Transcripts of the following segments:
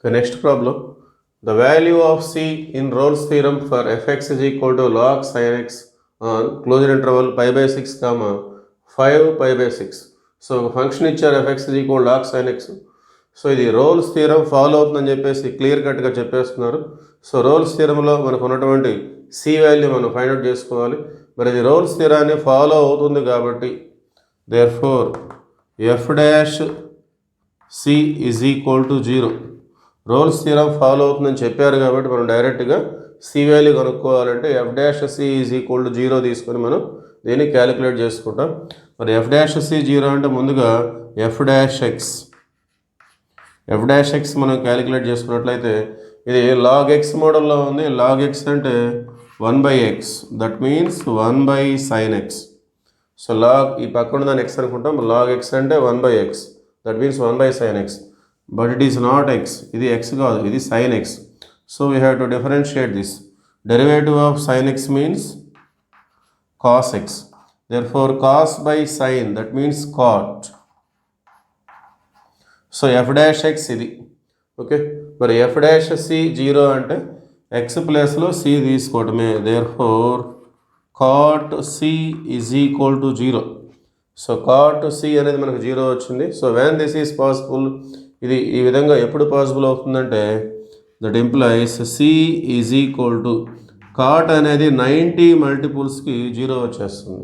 Next problem. The value of C in Rolle's theorem for fx is equal to log sin x on closed interval pi by 6 comma 5 pi by 6. So function ఇచ్చారు fx is equal to log sin x. So ఇది roles theorem follow అవుతుందని చెప్పేసి clear కట్గా చెప్పేస్తున్నారు. So roles థియరంలో మనకు ఉన్నటువంటి C value మనం ఫైండ్ అవుట్ చేసుకోవాలి. మరి ఇది రోల్స్ థియరాన్ని ఫాలో అవుతుంది కాబట్టి therefore F dash C is equal to 0. Rolle's theorem follow అవుతుందని చెప్పారు కాబట్టి మనం డైరెక్ట్గా సి వాల్యూ కనుక్కోవాలంటే F dash C is equal to 0 తీసుకొని మనం దీన్ని క్యాలిక్యులేట్ చేసుకుంటాం. మరి ఎఫ్ డాష్ సి 0 అంటే ముందుగా ఎఫ్ డాష్ ఎక్స్ మనం క్యాలిక్యులేట్ చేసుకున్నట్లయితే ఇది లాగ్ ఎక్స్ మోడల్లో ఉంది. లాగ్ ఎక్స్ అంటే 1/x, that means 1/sin x. So log ఈ పక్కన దాన్ని ఎక్స్ అనుకుంటాం. లాగ్ ఎక్స్ అంటే 1/x, that means 1/sin x. But it is not x. ఇది x కాదు, ఇది sin x. So we have to differentiate this. Derivative of sin x means cos x. Therefore cos by sin, that means cot. So f dash x ఇది okay. మరి f dash c 0 అంటే x ప్లేస్లో c తీసుకోవటమే. Therefore cot c is equal to 0. So cot c అనేది మనకు 0 వచ్చింది. So when this is possible, ఇది ఈ విధంగా ఎప్పుడు పాసిబుల్ అవుతుందంటే that implies C is equal to cot అనేది 90 మల్టిపుల్స్కి 0 వచ్చేస్తుంది.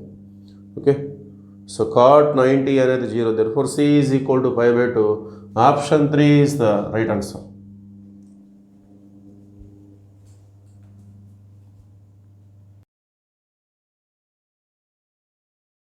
ఓకే, సో కాట్ 90 అనేది 0. Therefore C is equal to 5/2. Option 3 is the right answer.